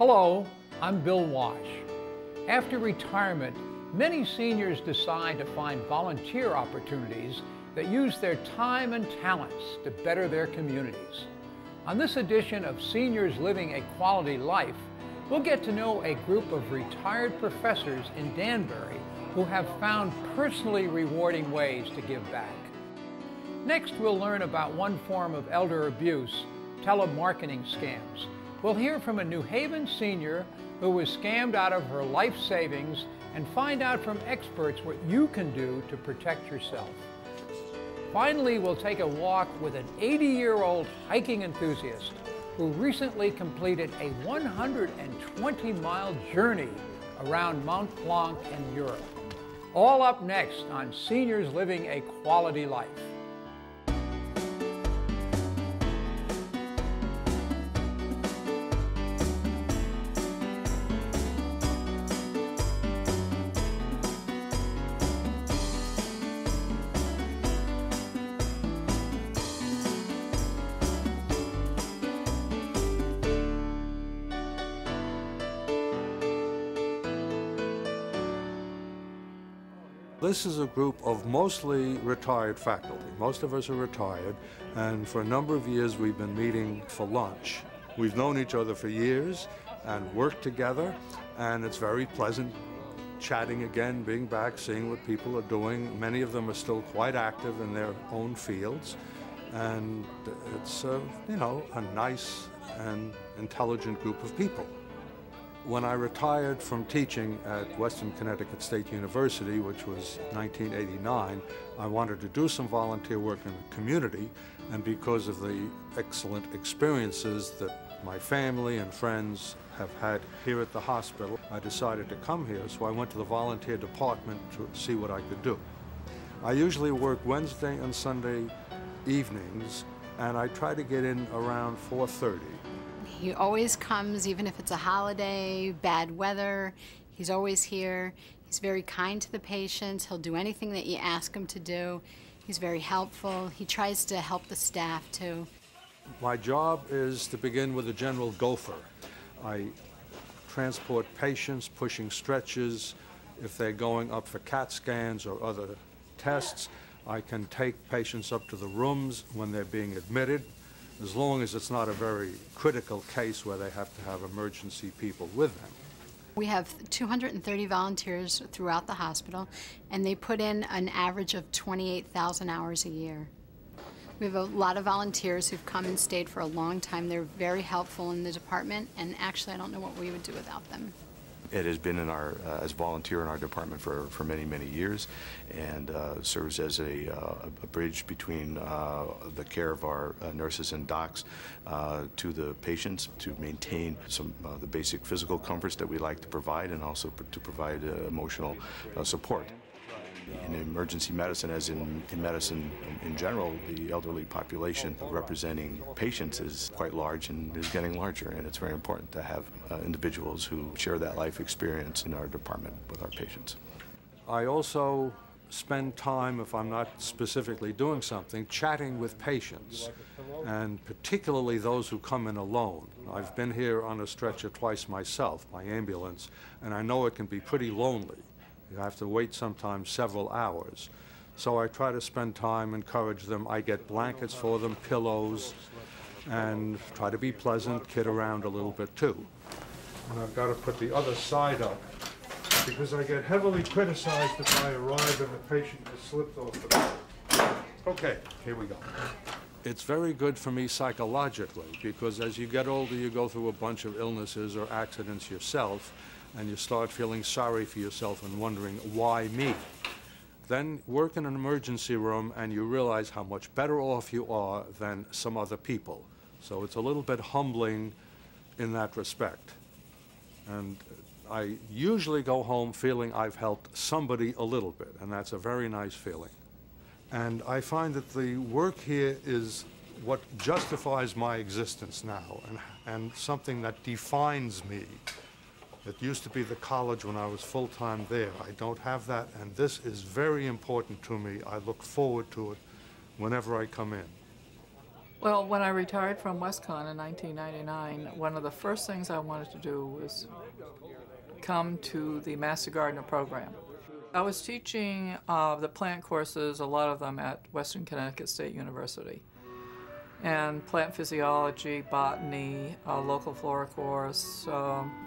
Hello, I'm Bill Wasch. After retirement, many seniors decide to find volunteer opportunities that use their time and talents to better their communities. On this edition of Seniors Living a Quality Life, we'll get to know a group of retired professors in Danbury who have found personally rewarding ways to give back. Next, we'll learn about one form of elder abuse, telemarketing scams. We'll hear from a New Haven senior who was scammed out of her life savings and find out from experts what you can do to protect yourself. Finally, we'll take a walk with an 80-year-old hiking enthusiast who recently completed a 120-mile journey around Mont Blanc in Europe. All up next on Seniors Living a Quality Life. This is a group of mostly retired faculty. Most of us are retired, and for a number of years we've been meeting for lunch. We've known each other for years and worked together, and it's very pleasant chatting again, being back, seeing what people are doing. Many of them are still quite active in their own fields, and it's a nice and intelligent group of people. When I retired from teaching at Western Connecticut State University, which was 1989, I wanted to do some volunteer work in the community, and because of the excellent experiences that my family and friends have had here at the hospital, I decided to come here, so I went to the volunteer department to see what I could do. I usually work Wednesday and Sunday evenings, and I try to get in around 4:30. He always comes, even if it's a holiday, bad weather. He's always here. He's very kind to the patients. He'll do anything that you ask him to do. He's very helpful. He tries to help the staff, too. My job is to begin with a general gopher. I transport patients, pushing stretchers. If they're going up for CAT scans or other tests, I can take patients up to the rooms when they're being admitted, as long as it's not a very critical case where they have to have emergency people with them. We have 230 volunteers throughout the hospital, and they put in an average of 28,000 hours a year. We have a lot of volunteers who've come and stayed for a long time. They're very helpful in the department, and actually I don't know what we would do without them. Ed has been in our as volunteer in our department for many, many years, and serves as a bridge between the care of our nurses and docs to the patients, to maintain some the basic physical comforts that we like to provide, and also to provide emotional support. In emergency medicine, as in medicine in general, the elderly population representing patients is quite large and is getting larger, and it's very important to have individuals who share that life experience in our department with our patients. I also spend time, if I'm not specifically doing something, chatting with patients, and particularly those who come in alone. I've been here on a stretcher twice myself, my ambulance, and I know it can be pretty lonely. You have to wait sometimes several hours. So I try to spend time, encourage them. I get blankets for them, pillows, and try to be pleasant, kid around a little bit too. And I've got to put the other side up, because I get heavily criticized if I arrive and the patient has slipped off the bed. Okay, here we go. It's very good for me psychologically, because as you get older, you go through a bunch of illnesses or accidents yourself, and you start feeling sorry for yourself and wondering, why me? Then work in an emergency room and you realize how much better off you are than some other people. So it's a little bit humbling in that respect. And I usually go home feeling I've helped somebody a little bit, and that's a very nice feeling. And I find that the work here is what justifies my existence now, and something that defines me. It used to be the college when I was full-time there. I don't have that, and this is very important to me. I look forward to it whenever I come in. Well, when I retired from WestCon in 1999, one of the first things I wanted to do was come to the Master Gardener program. I was teaching the plant courses, a lot of them at Western Connecticut State University, and plant physiology, botany, local flora course.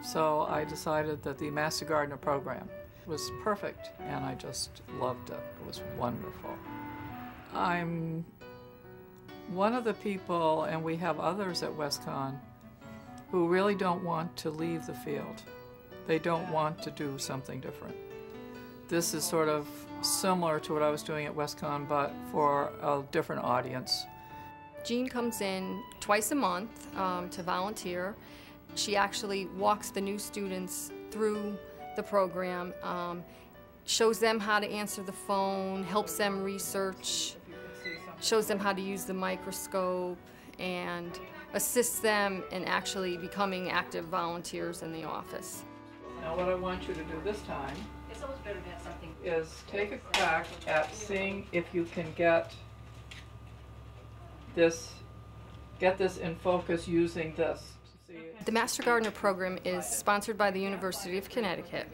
So I decided that the Master Gardener program was perfect, and I just loved it. It was wonderful. I'm one of the people, and we have others at WestCon, who really don't want to leave the field. They don't want to do something different. This is sort of similar to what I was doing at WestCon, but for a different audience. Jean comes in twice a month to volunteer. She actually walks the new students through the program, shows them how to answer the phone, helps them research, shows them how to use the microscope, and assists them in actually becoming active volunteers in the office. Now what I want you to do this time is take a crack at seeing if you can get this in focus using this. The Master Gardener program is sponsored by the University of Connecticut.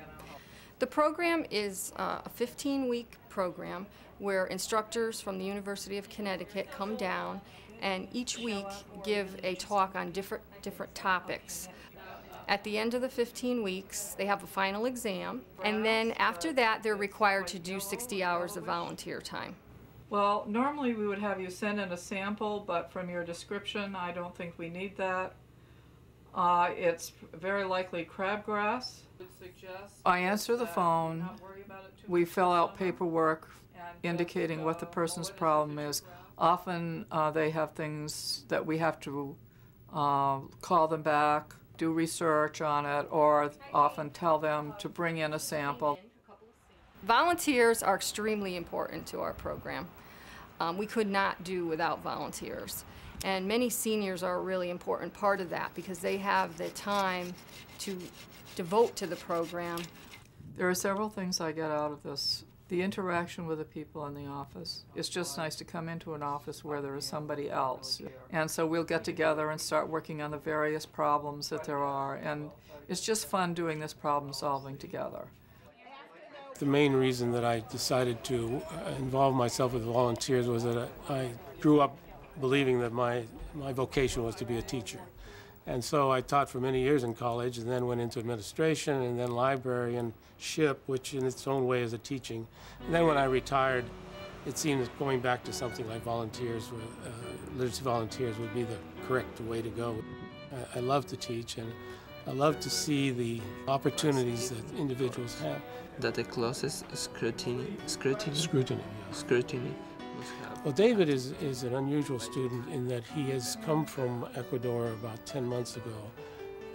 The program is a 15-week program where instructors from the University of Connecticut come down and each week give a talk on different topics. At the end of the 15 weeks, they have a final exam, and then after that, they're required to do 60 hours of volunteer time. Well, normally we would have you send in a sample, but from your description, I don't think we need that. It's very likely crabgrass. I answer the phone, we fill out paperwork indicating what the person's problem is. Often they have things that we have to call them back, do research on it, or often tell them to bring in a sample. Volunteers are extremely important to our program. We could not do without volunteers. And many seniors are a really important part of that because they have the time to devote to the program. There are several things I get out of this. The interaction with the people in the office. It's just nice to come into an office where there is somebody else. And so we'll get together and start working on the various problems that there are. And it's just fun doing this problem solving together. The main reason that I decided to involve myself with volunteers was that I grew up believing that my vocation was to be a teacher. And so I taught for many years in college and then went into administration and then librarianship, which in its own way is a teaching. And then when I retired, it seemed that going back to something like volunteers, literacy volunteers would be the correct way to go. I love to teach and I love to see the opportunities that individuals have. That the closest scrutiny. Well, David is an unusual student in that he has come from Ecuador about 10 months ago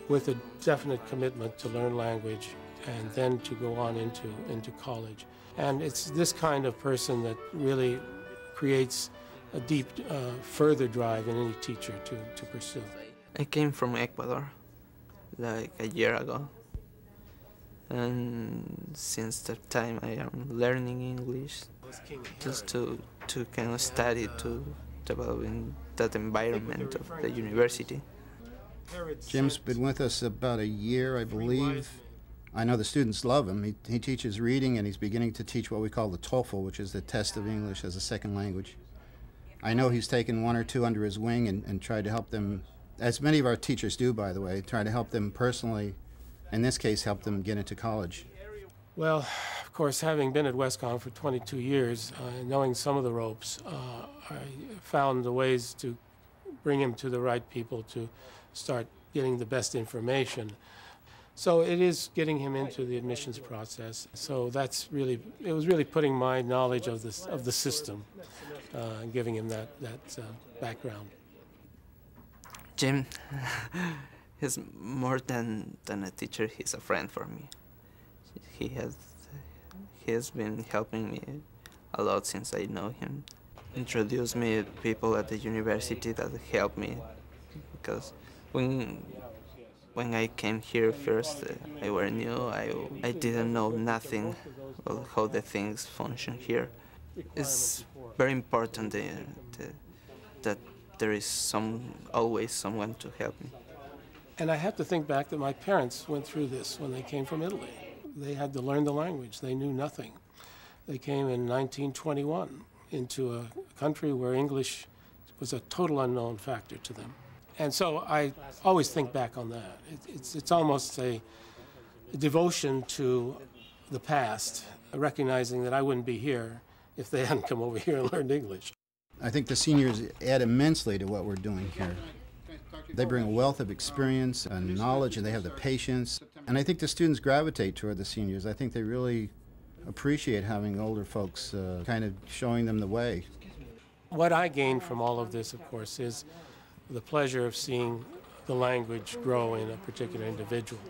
with a definite commitment to learn language and then to go on into college. And it's this kind of person that really creates a deep, further drive in any teacher to pursue. I came from Ecuador like a year ago. And since that time I am learning English just to kind of study, to develop in that environment of the university. Jim's been with us about a year, I believe. I know the students love him. He teaches reading and he's beginning to teach what we call the TOEFL, which is the test of English as a second language. I know he's taken one or two under his wing and tried to help them, as many of our teachers do, by the way, try to help them personally, in this case, help them get into college. Well, of course, having been at WestCon for 22 years, knowing some of the ropes, I found the ways to bring him to the right people to start getting the best information. So it is getting him into the admissions process. So that's really, it was really putting my knowledge of the system and giving him that background. Jim, he's more than a teacher, he's a friend for me. He has been helping me a lot since I know him. Introduced me to people at the university that helped me, because when I came here first, I was new. I didn't know nothing about how the things function here. It's very important that there is always someone to help me. And I have to think back that my parents went through this when they came from Italy. They had to learn the language. They knew nothing. They came in 1921 into a country where English was a total unknown factor to them. And so I always think back on that. It's almost a devotion to the past, recognizing that I wouldn't be here if they hadn't come over here and learned English. I think the seniors add immensely to what we're doing here. They bring a wealth of experience and knowledge, and they have the patience. And I think the students gravitate toward the seniors. I think they really appreciate having older folks kind of showing them the way. What I gain from all of this, of course, is the pleasure of seeing the language grow in a particular individual.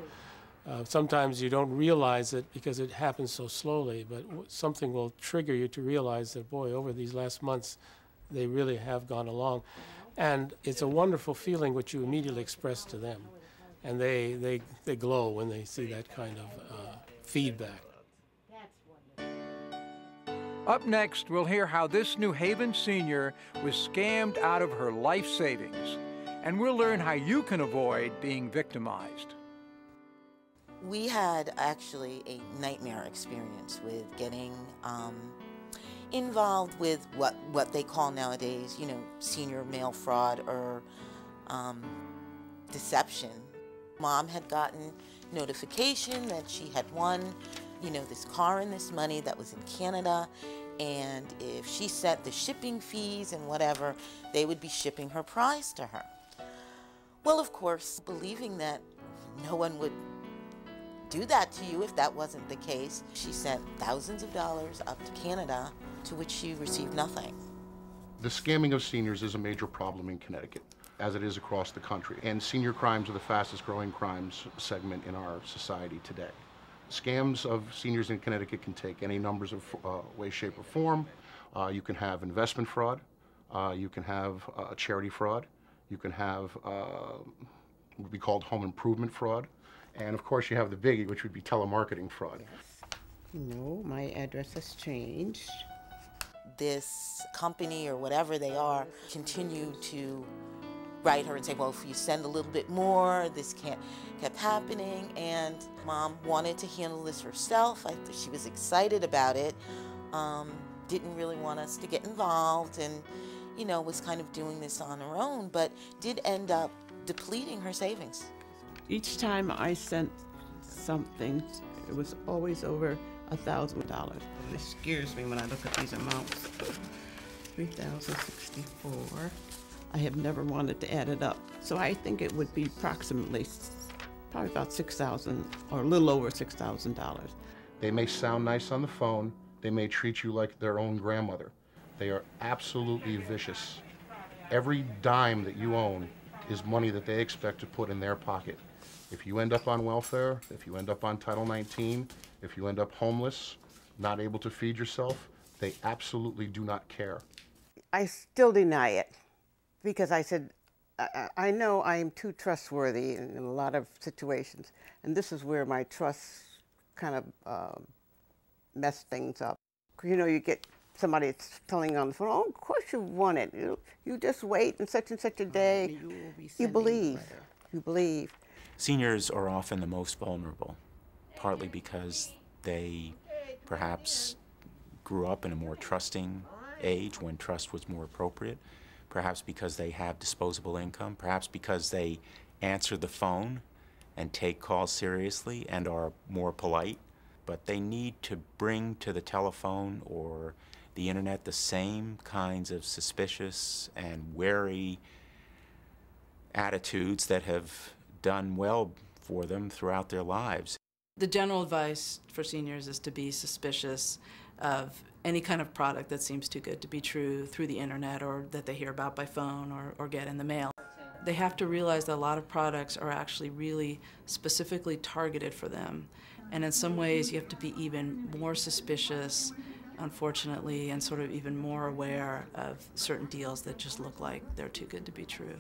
Sometimes you don't realize it because it happens so slowly, but something will trigger you to realize that, boy, over these last months, they really have gone along. And it's a wonderful feeling which you immediately express to them. And they glow when they see that kind of feedback. Up next, we'll hear how this New Haven senior was scammed out of her life savings. And we'll learn how you can avoid being victimized. We had actually a nightmare experience with getting involved with what they call nowadays, you know, senior mail fraud or deception. Mom had gotten notification that she had won, you know, this car and this money that was in Canada, and if she sent the shipping fees and whatever, they would be shipping her prize to her. Well, of course, believing that no one would do that to you if that wasn't the case, she sent thousands of dollars up to Canada, to which she received nothing. The scamming of seniors is a major problem in Connecticut, as it is across the country, and senior crimes are the fastest growing crimes segment in our society today. Scams of seniors in Connecticut can take any numbers of ways, shape, or form. You can have investment fraud, you can have charity fraud, you can have what would be called home improvement fraud, and of course you have the biggie, which would be telemarketing fraud. No, my address has changed. This company or whatever they are continued to write her and say, well, if you send a little bit more, this kept happening, and Mom wanted to handle this herself. She was excited about it, didn't really want us to get involved, and, you know, was kind of doing this on her own, but did end up depleting her savings. Each time I sent something, it was always over $1,000. It scares me when I look at these amounts. 3,064. I have never wanted to add it up. So I think it would be approximately, probably about $6,000 or a little over $6,000. They may sound nice on the phone. They may treat you like their own grandmother. They are absolutely vicious. Every dime that you own is money that they expect to put in their pocket. If you end up on welfare, if you end up on Title 19, if you end up homeless, not able to feed yourself, they absolutely do not care. I still deny it because I said, I know I am too trustworthy in a lot of situations, and this is where my trust kind of messed things up. You know, you get somebody that's telling on the phone, oh, of course you won it. You just wait and such a day. You believe. You believe. Seniors are often the most vulnerable, partly because they perhaps grew up in a more trusting age when trust was more appropriate, perhaps because they have disposable income, perhaps because they answer the phone and take calls seriously and are more polite, but they need to bring to the telephone or the internet the same kinds of suspicious and wary attitudes that have done well for them throughout their lives. The general advice for seniors is to be suspicious of any kind of product that seems too good to be true through the internet or that they hear about by phone or get in the mail. They have to realize that a lot of products are actually really specifically targeted for them. And in some ways you have to be even more suspicious, unfortunately, and sort of even more aware of certain deals that just look like they're too good to be true.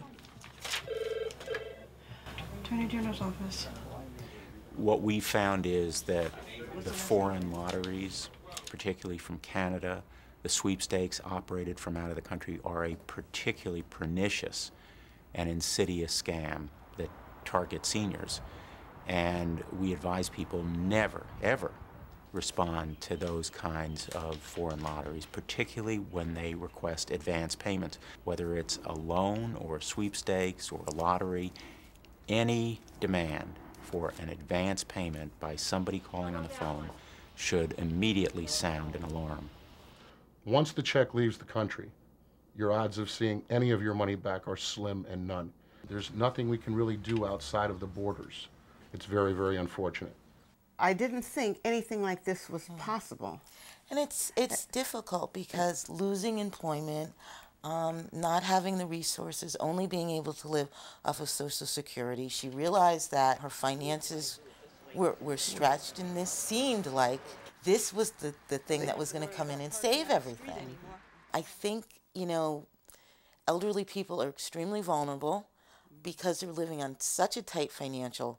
Attorney General's office. What we found is that the foreign lotteries, particularly from Canada, the sweepstakes operated from out of the country are a particularly pernicious and insidious scam that target seniors. And we advise people never, ever respond to those kinds of foreign lotteries, particularly when they request advance payments, whether it's a loan or a sweepstakes or a lottery. Any demand for an advance payment by somebody calling on the phone should immediately sound an alarm. Once the check leaves the country, your odds of seeing any of your money back are slim and none. There's nothing we can really do outside of the borders. It's very, very unfortunate. I didn't think anything like this was possible. And it's difficult because losing employment, not having the resources, only being able to live off of Social Security, she realized that her finances were stretched, and this seemed like this was the thing that was going to come in and save everything. I think, you know, elderly people are extremely vulnerable because they're living on such a tight financial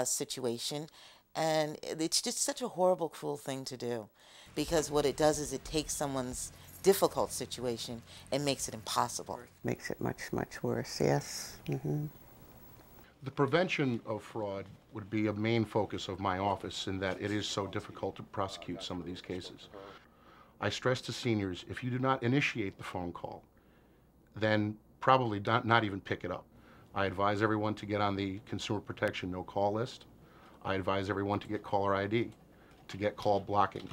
situation, and it's just such a horrible, cruel thing to do, because what it does is it takes someone's difficult situation and makes it impossible. Makes it much, much worse, yes. Mm-hmm. The prevention of fraud would be a main focus of my office, in that it is so difficult to prosecute some of these cases. I stress to seniors, if you do not initiate the phone call, then probably not even pick it up. I advise everyone to get on the Consumer Protection No Call list. I advise everyone to get caller ID, to get call blocking.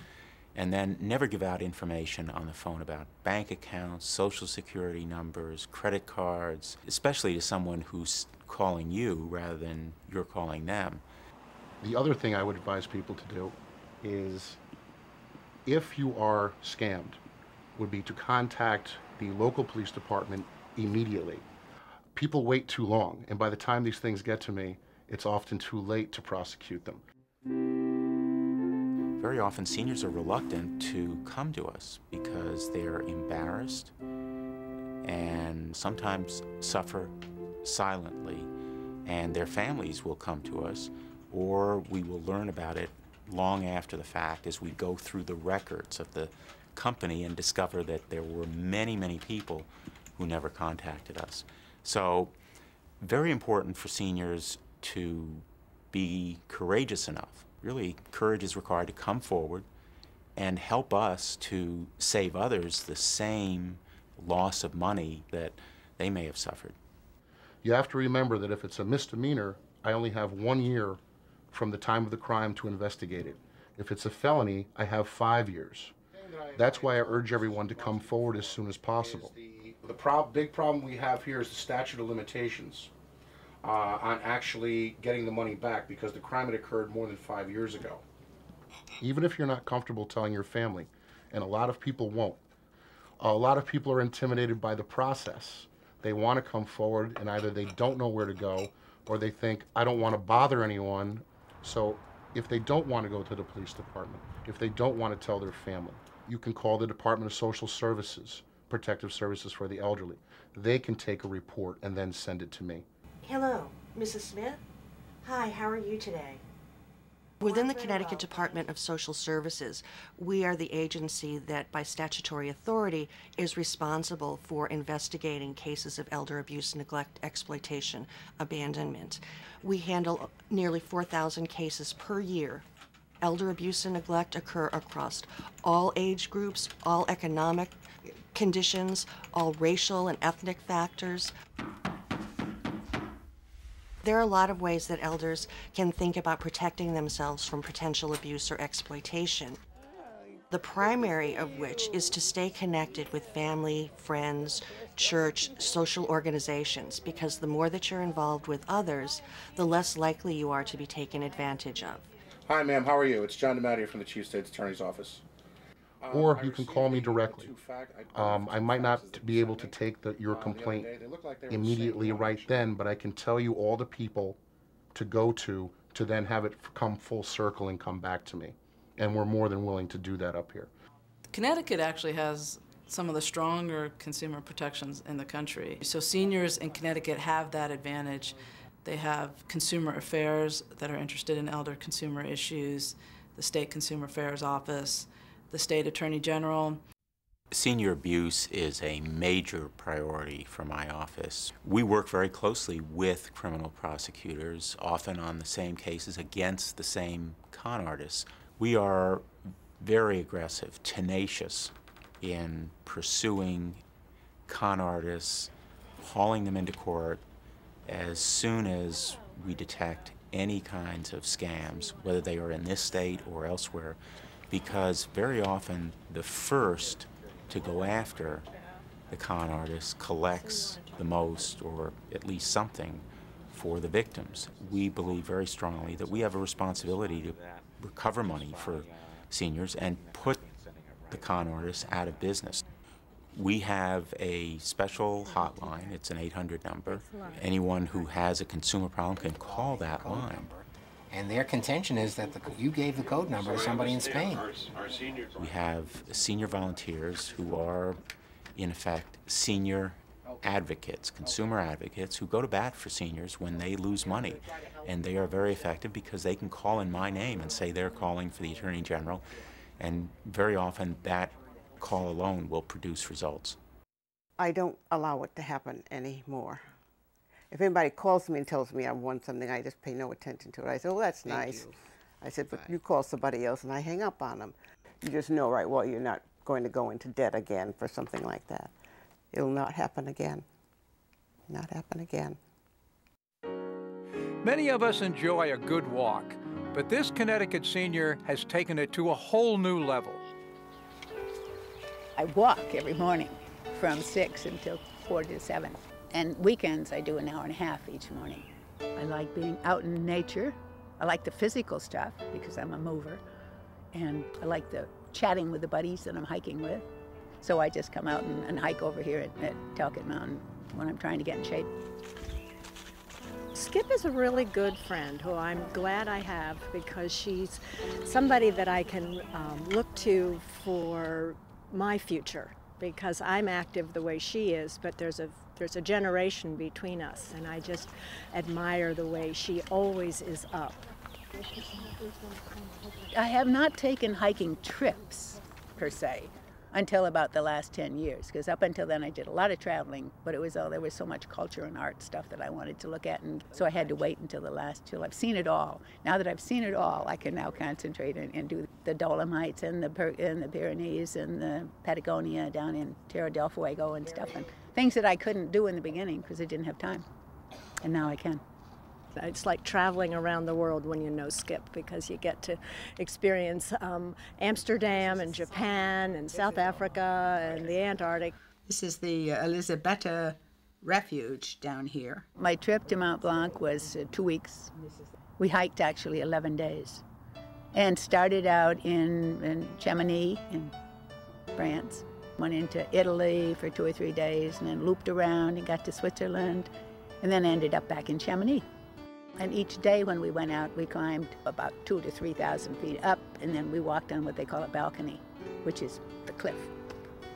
And then never give out information on the phone about bank accounts, Social Security numbers, credit cards, especially to someone who's calling you rather than you're calling them. The other thing I would advise people to do is, if you are scammed, would be to contact the local police department immediately. People wait too long, and by the time these things get to me, it's often too late to prosecute them. Very often seniors are reluctant to come to us because they're embarrassed and sometimes suffer silently, and their families will come to us, or we will learn about it long after the fact as we go through the records of the company and discover that there were many, many people who never contacted us. So, very important for seniors to be courageous enough. Really, courage is required to come forward and help us to save others the same loss of money that they may have suffered. You have to remember that if it's a misdemeanor, I only have 1 year from the time of the crime to investigate it. If it's a felony, I have 5 years. That's why I urge everyone to come forward as soon as possible. The big problem we have here is the statute of limitations on actually getting the money back, because the crime had occurred more than 5 years ago. Even if you're not comfortable telling your family, and a lot of people won't, a lot of people are intimidated by the process. They want to come forward, and either they don't know where to go, or they think, I don't want to bother anyone. So if they don't want to go to the police department, if they don't want to tell their family, you can call the Department of Social Services, Protective Services for the Elderly. They can take a report and then send it to me. Hello, Mrs. Smith. Hi, how are you today? Within the Connecticut Department of Social Services, we are the agency that, by statutory authority, is responsible for investigating cases of elder abuse, neglect, exploitation, abandonment. We handle nearly 4,000 cases per year. Elder abuse and neglect occur across all age groups, all economic conditions, all racial and ethnic factors. There are a lot of ways that elders can think about protecting themselves from potential abuse or exploitation. The primary of which is to stay connected with family, friends, church, social organizations, because the more that you're involved with others, the less likely you are to be taken advantage of. Hi, ma'am. How are you? It's John DeMatteo from the Chief State's Attorney's Office. Or you can call me directly. I might not be able to take your complaint immediately right then, but I can tell you all the people to go to then have it come full circle and come back to me. And we're more than willing to do that up here. Connecticut actually has some of the stronger consumer protections in the country. So seniors in Connecticut have that advantage. They have consumer affairs that are interested in elder consumer issues, the State Consumer Affairs Office, the State Attorney General. Senior abuse is a major priority for my office. We work very closely with criminal prosecutors, often on the same cases against the same con artists. We are very aggressive, tenacious in pursuing con artists, hauling them into court as soon as we detect any kinds of scams, whether they are in this state or elsewhere, because very often the first to go after the con artist collects the most, or at least something, for the victims. We believe very strongly that we have a responsibility to recover money for seniors and put the con artists out of business. We have a special hotline. It's an 800 number. Anyone who has a consumer problem can call that line. And their contention is that you gave the code number to somebody in Spain. We have senior volunteers who are, in effect, senior advocates, consumer advocates, who go to bat for seniors when they lose money. And they are very effective because they can call in my name and say they're calling for the Attorney General. And very often that call alone will produce results. I don't allow it to happen anymore. If anybody calls me and tells me I want something, I just pay no attention to it. I say, oh, that's nice. I said, but you call somebody else, and I hang up on them. You just know, right, well, you're not going to go into debt again for something like that. It'll not happen again. Not happen again. Many of us enjoy a good walk, but this Connecticut senior has taken it to a whole new level. I walk every morning from 6 until 4 to 7. And weekends, I do an hour and a half each morning. I like being out in nature. I like the physical stuff because I'm a mover. And I like the chatting with the buddies that I'm hiking with. So I just come out and hike over here at Talcott Mountain when I'm trying to get in shape. Skip is a really good friend who I'm glad I have because she's somebody that I can look to for my future, because I'm active the way she is, but there's a generation between us, and I just admire the way she always is up. I have not taken hiking trips, per se, until about the last 10 years, because up until then I did a lot of traveling, but it was there was so much culture and art stuff that I wanted to look at, and so I had to wait until till I've seen it all. Now that I've seen it all, I can now concentrate and do the Dolomites and the Pyrenees and the Patagonia down in Tierra del Fuego and stuff, and things that I couldn't do in the beginning because I didn't have time, and now I can. It's like traveling around the world when you know Skip, because you get to experience Amsterdam and Japan and South Africa and the Antarctic. This is the Elizabetta Refuge down here. My trip to Mont Blanc was 2 weeks. We hiked actually 11 days and started out in Chamonix in France. Went into Italy for 2 or 3 days and then looped around and got to Switzerland and then ended up back in Chamonix. And each day when we went out, we climbed about 2,000 to 3,000 feet up, and then we walked on what they call a balcony, which is the cliff,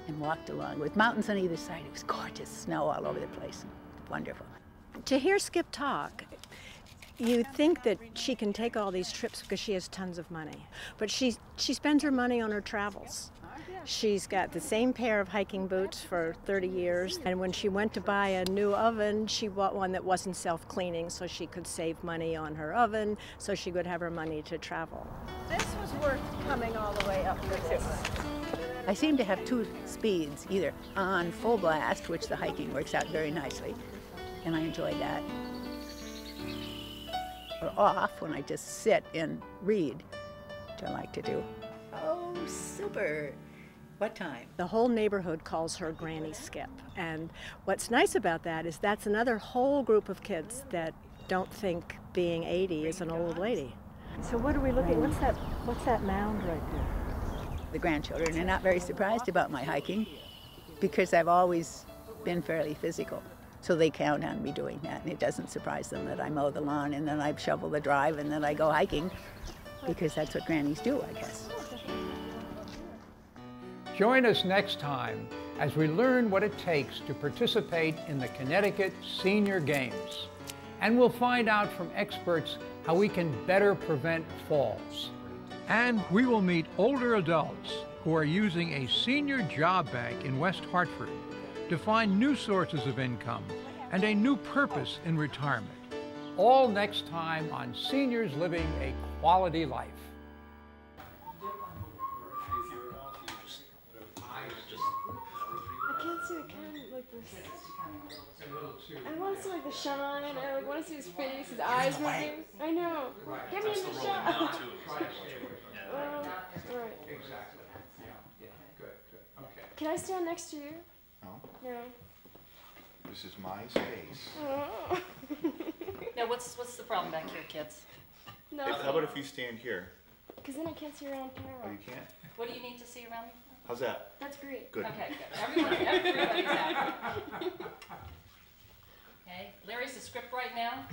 and walked along with mountains on either side. It was gorgeous, snow all over the place, wonderful. To hear Skip talk, you think that she can take all these trips because she has tons of money, but she spends her money on her travels. She's got the same pair of hiking boots for 30 years, and when she went to buy a new oven, she bought one that wasn't self-cleaning so she could save money on her oven, so she could have her money to travel. This was worth coming all the way up for this. I seem to have 2 speeds, either on full blast, which the hiking works out very nicely, and I enjoy that, or off when I just sit and read, which I like to do. Oh, super. What time? The whole neighborhood calls her Granny Skip. And what's nice about that is that's another whole group of kids that don't think being 80 is an old lady. So what are we looking at? What's that mound right there? The grandchildren are not very surprised about my hiking because I've always been fairly physical. So they count on me doing that, and it doesn't surprise them that I mow the lawn and then I shovel the drive and then I go hiking, because that's what grannies do, I guess. Join us next time as we learn what it takes to participate in the Connecticut Senior Games. And we'll find out from experts how we can better prevent falls. And we will meet older adults who are using a senior job bank in West Hartford to find new sources of income and a new purpose in retirement. All next time on Seniors Living a Quality Life. I can't see the camera like this. I want to see like the shine. I want to see his face, his eyes moving. I know. Get me in the shot. All right. Exactly. Yeah. Good. Okay. Can I stand next to you? No. No. This is my space. Oh. Now, what's the problem back here, kids? No. How about if you stand here? Because then I can't see around camera. Oh, you can't? What do you need to see around me? How's that? That's great. Good. Okay, good. Everybody's happy. Okay, Larry's the script right now.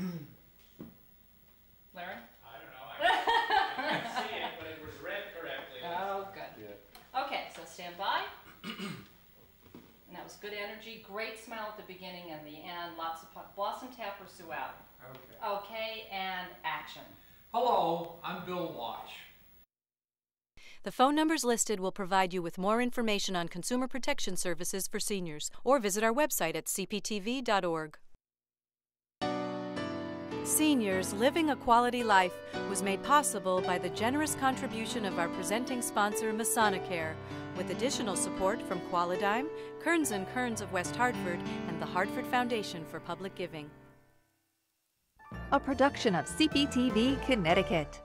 Larry? I don't know. I didn't see it, but it was read correctly. Oh, good. Yeah. Okay, so stand by. And that was good energy. Great smile at the beginning and the end. Lots of blossom tappers throughout. Okay. Okay, and action. Hello, I'm Bill Wasch. The phone numbers listed will provide you with more information on consumer protection services for seniors, or visit our website at cptv.org. Seniors Living a Quality Life was made possible by the generous contribution of our presenting sponsor, Masonacare, with additional support from Qualidime, Kearns & Kearns of West Hartford, and the Hartford Foundation for Public Giving. A production of CPTV Connecticut.